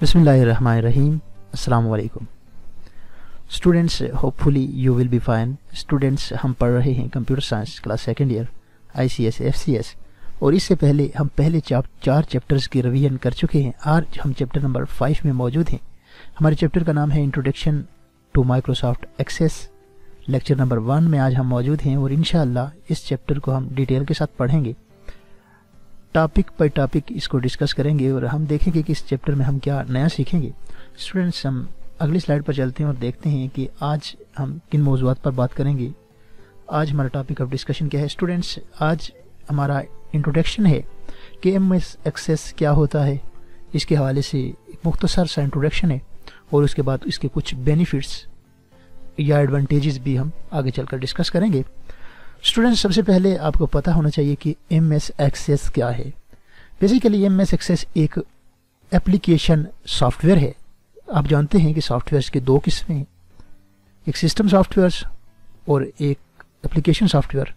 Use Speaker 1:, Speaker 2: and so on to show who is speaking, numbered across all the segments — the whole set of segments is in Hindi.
Speaker 1: बिस्मिल्लाहिर्रहमानिर्रहीम। अस्सलाम वालेकुम students, hopefully you will be fine. Students, हम पढ़ रहे हैं computer science class second year ICS FCS, और इससे पहले हम पहले चार चैप्टर्स की रिवीजन कर चुके हैं। आज हम चैप्टर नंबर 5 में मौजूद हैं। हमारे चैप्टर का नाम है introduction to Microsoft Access. Lecture number 1 में आज हम मौजूद हैं और इंशाअल्लाह इस चैप्टर को हम डिटेल के साथ पढ़ेंगे, टॉपिक बाय टॉपिक इसको डिस्कस करेंगे और हम देखेंगे कि इस चैप्टर में हम क्या नया सीखेंगे। स्टूडेंट्स, हम अगली स्लाइड पर चलते हैं और देखते हैं कि आज हम किन मौज़ूआत पर बात करेंगे। आज हमारा टॉपिक ऑफ डिस्कशन क्या है। स्टूडेंट्स, आज हमारा इंट्रोडक्शन है कि MS एक्सेस क्या होता है। इसके हवाले से एक मुख्तसर सा इंट्रोडक्शन है और उसके बाद इसके कुछ बेनिफिट्स या एडवांटेजेस भी हम आगे चलकर डिस्कस करेंगे। स्टूडेंट्स, सबसे पहले आपको पता होना चाहिए कि MS एक्सेस क्या है। बेसिकली MS एक्सेस एक एप्लीकेशन सॉफ्टवेयर है। आप जानते हैं कि सॉफ्टवेयर्स के दो किस्में हैं, एक सिस्टम सॉफ्टवेयर्स और एक एप्लीकेशन सॉफ्टवेयर।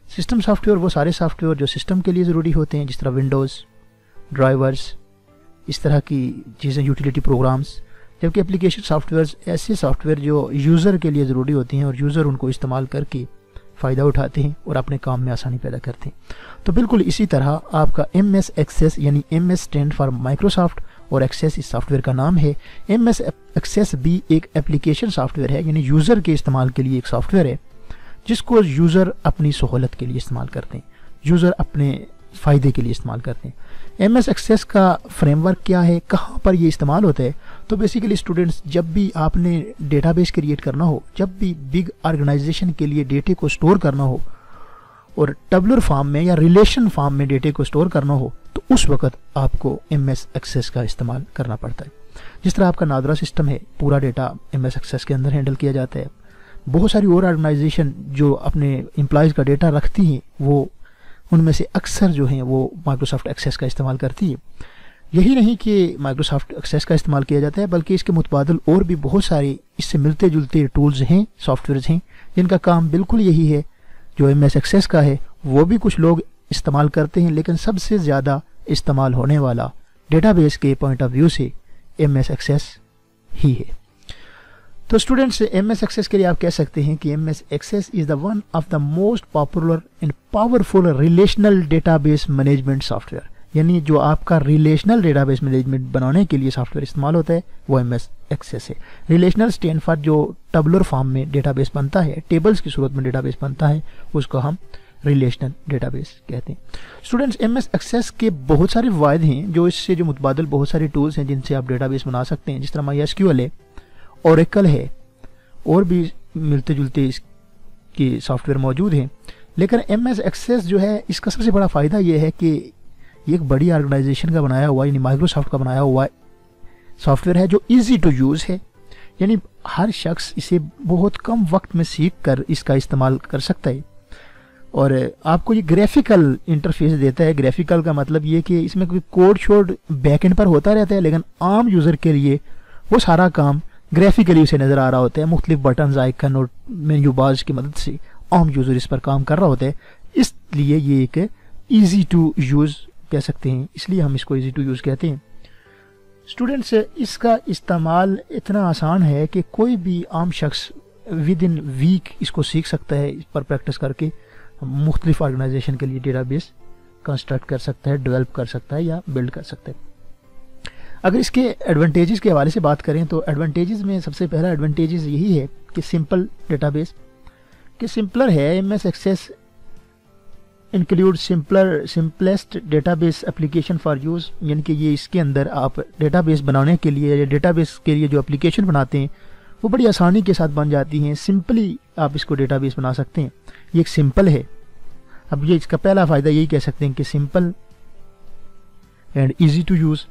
Speaker 1: सिस्टम सॉफ्टवेयर वो सारे सॉफ्टवेयर जो सिस्टम के लिए ज़रूरी होते हैं, जिस तरह विंडोज़, ड्राइवर्स, इस तरह की चीज़ें, यूटिलिटी प्रोग्राम्स। जबकि एप्लीकेशन सॉफ्टवेयर्स ऐसे सॉफ्टवेयर जो यूज़र के लिए ज़रूरी होती हैं और यूज़र उनको इस्तेमाल करके फ़ायदा उठाते हैं और अपने काम में आसानी पैदा करते हैं। तो बिल्कुल इसी तरह आपका MS एक्सेस, यानी MS स्टैंड फॉर माइक्रोसॉफ्ट और एक्सेस इस सॉफ्टवेयर का नाम है। MS एक्सेस भी एक एप्लीकेशन सॉफ्टवेयर है, यानी यूज़र के इस्तेमाल के लिए एक सॉफ्टवेयर है जिसको यूज़र अपनी सहूलत के लिए इस्तेमाल करते हैं, यूज़र अपने फ़ायदे के लिए इस्तेमाल करते हैं। MS एक्सेस का फ्रेमवर्क क्या है, कहाँ पर ये इस्तेमाल होता है। तो बेसिकली स्टूडेंट्स, जब भी आपने डेटाबेस क्रिएट करना हो, जब भी बिग ऑर्गेनाइजेशन के लिए डेटे को स्टोर करना हो और टेबुलर फॉर्म में या रिलेशन फॉर्म में डेटे को स्टोर करना हो, तो उस वक्त आपको MS एक्सेस का इस्तेमाल करना पड़ता है। जिस तरह आपका नादरा सिस्टम है, पूरा डेटा MS एक्सेस के अंदर हैंडल किया जाता है। बहुत सारी और ऑर्गेनाइजेशन जो अपने एम्प्लॉयज़ का डेटा रखती हैं, वो उनमें से अक्सर जो हैं वो माइक्रोसॉफ्ट एक्सेस का इस्तेमाल करती है। यही नहीं कि माइक्रोसॉफ्ट एक्सेस का इस्तेमाल किया जाता है, बल्कि इसके मुतबादिल और भी बहुत सारे इससे मिलते जुलते टूल्स हैं, सॉफ्टवेयर्स हैं, जिनका काम बिल्कुल यही है जो MS एक्सेस का है। वो भी कुछ लोग इस्तेमाल करते हैं, लेकिन सबसे ज़्यादा इस्तेमाल होने वाला डेटाबेस के पॉइंट ऑफ व्यू से MS एक्सेस ही है। तो स्टूडेंट्स, MS एक्सेस के लिए आप कह सकते हैं कि MS Access is the one of the most popular and powerful relational database management software. यानी जो आपका रिलेशनल डेटाबेस मैनेजमेंट बनाने के लिए सॉफ्टवेयर इस्तेमाल होता है वो MS एक्सेस है। रिलेशनल स्टैंड फॉर जो टेबुलर फॉर्म में डेटाबेस बनता है, टेबल्स की सूरत में डेटाबेस बनता है, उसको हम रिलेशनल डेटाबेस कहते हैं। स्टूडेंट्स, MS एक्सेस के बहुत सारे फ़ायदे हैं, जो इससे जो मुतबादिल बहुत सारे टूल्स हैं जिनसे आप डेटाबेस बना सकते हैं, जिस तरह MySQL है, ओरेकल है, और भी मिलते जुलते इसके सॉफ्टवेयर मौजूद हैं। लेकिन MS एक्सेस जो है, इसका सबसे बड़ा फ़ायदा ये है कि ये एक बड़ी ऑर्गेनाइजेशन का बनाया हुआ, यानी माइक्रोसॉफ्ट का बनाया हुआ सॉफ्टवेयर है जो इजी टू यूज़ है। यानी हर शख्स इसे बहुत कम वक्त में सीख कर इसका इस्तेमाल कर सकता है। और आपको ये ग्राफिकल इंटरफेस देता है। ग्राफिकल का मतलब ये कि इसमें कोई कोड शोड बैकएंड पर होता रहता है, लेकिन आम यूज़र के लिए वो सारा काम ग्राफिकली उसे नज़र आ रहा होता है। मुख्तलिफ बटन्स, आइकन और मेन्यू बार्स की मदद से आम यूज़र इस पर काम कर रहा होता है। इसलिए ये एक ईजी टू यूज़ कह सकते हैं, इसलिए हम इसको ईजी टू यूज़ कहते हैं। स्टूडेंट्स, इसका इस्तेमाल इतना आसान है कि कोई भी आम शख्स विद इन वीक इसको सीख सकता है। इस पर प्रैक्टिस करके मुख्तलिफ ऑर्गेनाइजेशन के लिए डेटाबेस कंस्ट्रक्ट कर सकता है, डेवलप कर सकता है या बिल्ड कर सकता है। अगर इसके एडवांटेजेस के हवाले से बात करें तो एडवांटेजेस में सबसे पहला एडवांटेजेस यही है कि सिंपल डेटाबेस कि सिंपलर है। MS Access include simplest database application for use, यानी कि ये इसके अंदर आप डेटाबेस बनाने के लिए या डेटाबेस के लिए जो एप्लीकेशन बनाते हैं वो बड़ी आसानी के साथ बन जाती हैं। सिंपली आप इसको डेटाबेस बना सकते हैं। ये एक सिंपल है। अब ये इसका पहला फ़ायदा यही कह सकते हैं कि simple and easy to use.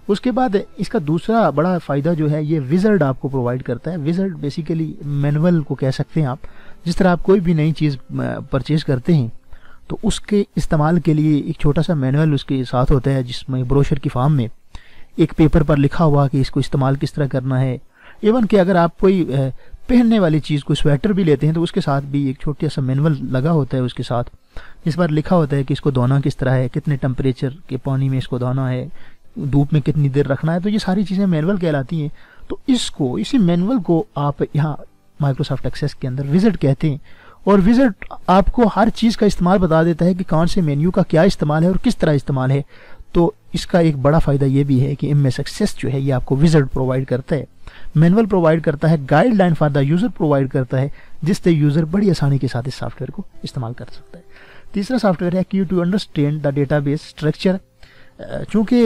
Speaker 1: उसके बाद इसका दूसरा बड़ा फ़ायदा जो है, ये विज़र्ड आपको प्रोवाइड करता है। विज़र्ड बेसिकली मैनुअल को कह सकते हैं आप। जिस तरह आप कोई भी नई चीज़ परचेज़ करते हैं तो उसके इस्तेमाल के लिए एक छोटा सा मैनुअल उसके साथ होता है, जिसमें ब्रोशर की फॉर्म में एक पेपर पर लिखा हुआ कि इसको इस्तेमाल किस तरह करना है। इवन कि अगर आप कोई पहनने वाली चीज़, कोई स्वेटर भी लेते हैं तो उसके साथ भी एक छोटा सा मैनुअल लगा होता है उसके साथ, जिस पर लिखा होता है कि इसको धोना किस तरह है, कितने टेम्परेचर के पानी में इसको धोना है, धूप में कितनी देर रखना है, तो ये सारी चीज़ें मैनुअल कहलाती हैं। तो इसी मैनुअल को आप यहाँ माइक्रोसॉफ्ट एक्सेस के अंदर विजिट कहते हैं, और विजिट आपको हर चीज़ का इस्तेमाल बता देता है कि कौन से मेन्यू का क्या इस्तेमाल है और किस तरह इस्तेमाल है। तो इसका एक बड़ा फ़ायदा ये भी है कि MS एक्सेस जो है ये आपको विजिट प्रोवाइड करता है, मैनुअल प्रोवाइड करता है, guideline for the user provide करता है, जिससे यूज़र बड़ी आसानी के साथ इस सॉफ्टवेयर को इस्तेमाल कर सकता है। तीसरा सॉफ्टवेयर है क्यू to understand the database structure. चूँकि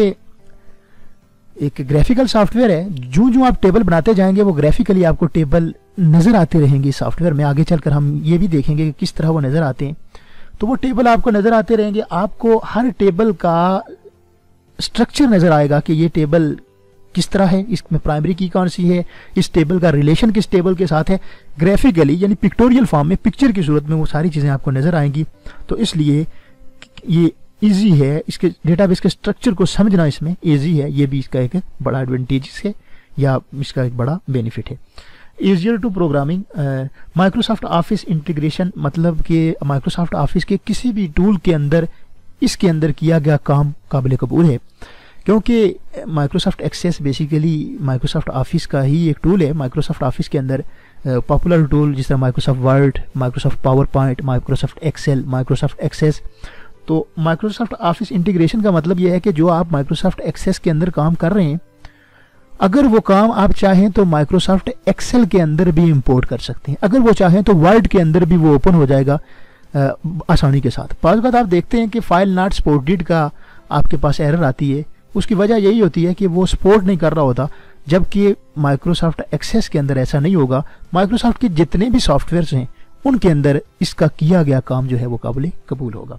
Speaker 1: एक ग्राफिकल सॉफ्टवेयर है, जो आप टेबल बनाते जाएंगे वो ग्राफिकली आपको टेबल नज़र आते रहेंगे सॉफ्टवेयर में। आगे चलकर हम ये भी देखेंगे कि किस तरह वो नज़र आते हैं। तो वो टेबल आपको नज़र आते रहेंगे, आपको हर टेबल का स्ट्रक्चर नज़र आएगा कि ये टेबल किस तरह है, इसमें प्राइमरी की कौन सी है, इस टेबल का रिलेशन किस टेबल के साथ है। ग्राफिकली यानी पिक्टोरियल फॉर्म में, पिक्चर की सूरत में वो सारी चीज़ें आपको नज़र आएंगी। तो इसलिए ये ईजी है, इसके डेटाबेस के स्ट्रक्चर को समझना इसमें ईजी है। ये भी इसका एक बड़ा एडवांटेज है या इसका एक बड़ा बेनिफिट है। Easier to programming, Microsoft Office integration, मतलब कि माइक्रोसॉफ्ट ऑफिस के किसी भी टूल के अंदर इसके अंदर किया गया काम काबिल कबूल है, क्योंकि Microsoft Access basically Microsoft Office का ही एक टूल है। माइक्रोसॉफ्ट ऑफिस के अंदर पॉपुलर टूल जिस तरह Microsoft Word, Microsoft PowerPoint, Microsoft Excel, Microsoft Access. तो माइक्रोसॉफ्ट ऑफिस इंटीग्रेशन का मतलब यह है कि जो आप माइक्रोसॉफ्ट एक्सेस के अंदर काम कर रहे हैं, अगर वो काम आप चाहें तो माइक्रोसॉफ्ट एक्सेल के अंदर भी इंपोर्ट कर सकते हैं, अगर वो चाहें तो वर्ड के अंदर भी वो ओपन हो जाएगा आसानी के साथ। पास बात आप देखते हैं कि फाइल नॉट सपोर्टेड का आपके पास एरर आती है, उसकी वजह यही होती है कि वो सपोर्ट नहीं कर रहा होता, जबकि माइक्रोसॉफ्ट एक्सेस के अंदर ऐसा नहीं होगा। माइक्रोसॉफ्ट के जितने भी सॉफ्टवेयर्स हैं उनके अंदर इसका किया गया काम जो है वो काबिल कबूल होगा।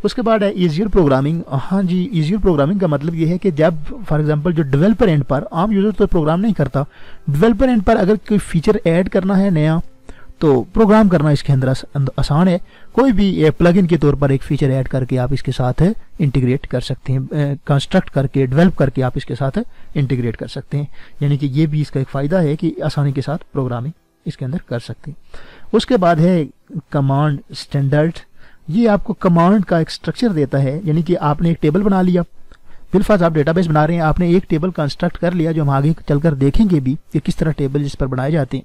Speaker 1: उसके बाद है ईजियर प्रोग्रामिंग। हाँ जी, ईजियर प्रोग्रामिंग का मतलब ये है कि जब फॉर एग्जांपल जो डेवलपर एंड पर, आम यूज़र तो प्रोग्राम नहीं करता, डेवलपर एंड पर अगर कोई फीचर ऐड करना है नया, तो प्रोग्राम करना इसके अंदर आसान है। कोई भी प्लगइन के तौर पर एक फीचर ऐड करके आप इसके साथ इंटीग्रेट कर सकते हैं, कंस्ट्रक्ट करके, डेवलप करके आप इसके साथ इंटीग्रेट कर सकते हैं। यानी कि ये भी इसका एक फ़ायदा है कि आसानी के साथ प्रोग्रामिंग इसके अंदर कर सकते हैं। उसके बाद है कमांड स्टैंडर्ड। ये आपको कमांड का एक स्ट्रक्चर देता है, यानी कि आपने एक टेबल बना लिया, बिलफाज आप डेटाबेस बना रहे हैं, आपने एक टेबल कंस्ट्रक्ट कर लिया, जो हम आगे चलकर देखेंगे भी कि किस तरह टेबल जिस पर बनाए जाते हैं,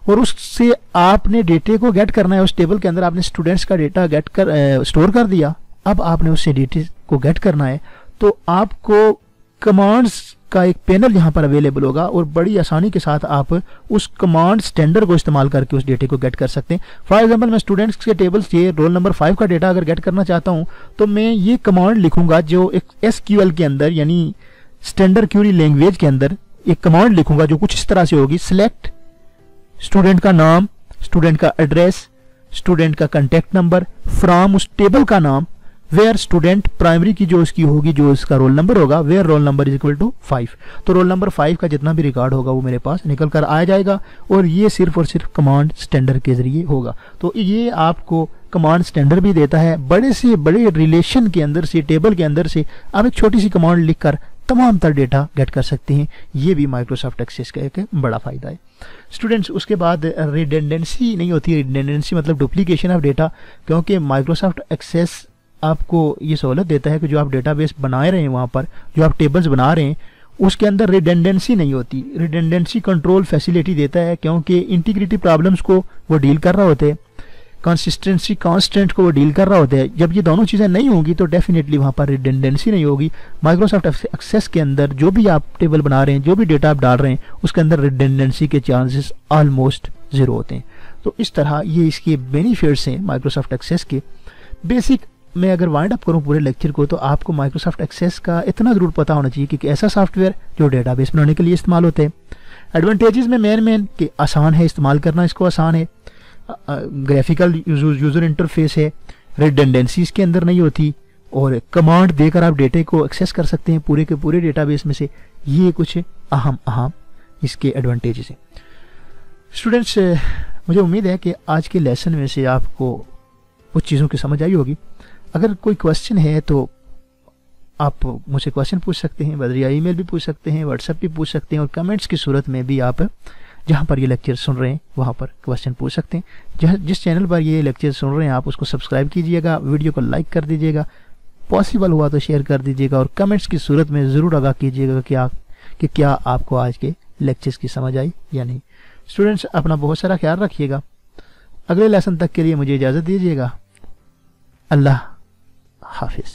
Speaker 1: और उससे आपने डेटे को गेट करना है। उस टेबल के अंदर आपने स्टूडेंट्स का डेटा गेट कर स्टोर कर दिया, अब आपने उससे डेटे को गेट करना है, तो आपको कमांड्स का एक पैनल यहाँ पर अवेलेबल होगा, और बड़ी आसानी के साथ आप उस कमांड स्टैंडर्ड को इस्तेमाल करके उस डेटे को गेट कर सकते हैं। फॉर एग्जांपल मैं स्टूडेंट्स के टेबल से रोल नंबर 5 का डेटा अगर गेट करना चाहता हूँ, तो मैं ये कमांड लिखूंगा जो एक SQL के अंदर यानी स्टैंडर्ड क्यूरी लैंग्वेज के अंदर एक कमांड लिखूंगा जो कुछ इस तरह से होगी। सिलेक्ट स्टूडेंट का नाम, स्टूडेंट का एड्रेस, स्टूडेंट का कॉन्टैक्ट नंबर फ्रॉम उस टेबल का नाम, वेयर स्टूडेंट प्राइमरी की जो इसकी होगी, जो इसका रोल नंबर होगा, where roll number is equal to 5। तो रोल नंबर 5 का जितना भी रिकॉर्ड होगा वो मेरे पास निकल कर आ जाएगा, और ये सिर्फ और सिर्फ कमांड स्टैंडर्ड के जरिए होगा। तो ये आपको कमांड स्टैंडर्ड भी देता है। बड़े से बड़े रिलेशन के अंदर से, टेबल के अंदर से आप एक छोटी सी कमांड लिखकर तमाम तर डेटा गेट कर सकते हैं। ये भी माइक्रोसॉफ्ट एक्सेस का एक बड़ा फ़ायदा है स्टूडेंट्स। उसके बाद रिडेंडेंसी नहीं होती है। रिडेंडेंसी मतलब डुप्लीकेशन ऑफ डेटा, क्योंकि माइक्रोसॉफ्ट एक्सेस आपको ये सहूलत देता है कि जो आप डेटाबेस बना रहे हैं, वहाँ पर जो आप टेबल्स बना रहे हैं, उसके अंदर रिडेंडेंसी नहीं होती। रिडेंडेंसी कंट्रोल फैसिलिटी देता है, क्योंकि इंटीग्रिटी प्रॉब्लम्स को वो डील कर रहा होते हैं, कंसिस्टेंसी कांस्टेंट को वो डील कर रहा होता है। जब ये दोनों चीज़ें नहीं होंगी तो डेफिनेटली वहाँ पर रिडेंडेंसी नहीं होगी। माइक्रोसॉफ्ट एक्सेस के अंदर जो भी आप टेबल बना रहे हैं, जो भी डेटा आप डाल रहे हैं, उसके अंदर रिडेंडेंसी के चांसेस ऑलमोस्ट ज़ीरो होते हैं। तो इस तरह ये इसके बेनिफिट्स हैं माइक्रोसॉफ्ट एक्सेस के। बेसिक मैं अगर वाइंड अप करूं पूरे लेक्चर को, तो आपको माइक्रोसॉफ्ट एक्सेस का इतना ज़रूर पता होना चाहिए कि ऐसा सॉफ्टवेयर जो डेटाबेस बनाने के लिए इस्तेमाल होते हैं। एडवांटेजेस में मेन कि आसान है इस्तेमाल करना, इसको आसान है, ग्राफिकल यूज़र इंटरफेस है, रिडेंडेंसी इसके अंदर नहीं होती, और कमांड देकर आप डेटे को एक्सेस कर सकते हैं पूरे के पूरे डेटाबेस में से। ये कुछ अहम इसके एडवांटेजेस हैं स्टूडेंट्स। मुझे उम्मीद है कि आज के लेसन में से आपको कुछ चीज़ों की समझ आई होगी। अगर कोई क्वेश्चन है तो आप मुझसे क्वेश्चन पूछ सकते हैं, बदरिया ईमेल भी पूछ सकते हैं, व्हाट्सएप भी पूछ सकते हैं, और कमेंट्स की सूरत में भी आप जहाँ पर ये लेक्चर सुन रहे हैं वहाँ पर क्वेश्चन पूछ सकते हैं। जिस चैनल पर ये लेक्चर सुन रहे हैं आप उसको सब्सक्राइब कीजिएगा, वीडियो को लाइक कर दीजिएगा, पॉसिबल हुआ तो शेयर कर दीजिएगा और कमेंट्स की सूरत में ज़रूर आगाह कीजिएगा कि क्या आपको आज के लेक्चर्स की समझ आई या नहीं। स्टूडेंट्स, अपना बहुत सारा ख्याल रखिएगा। अगले लेसन तक के लिए मुझे इजाज़त दीजिएगा। अल्लाह हाफिज़।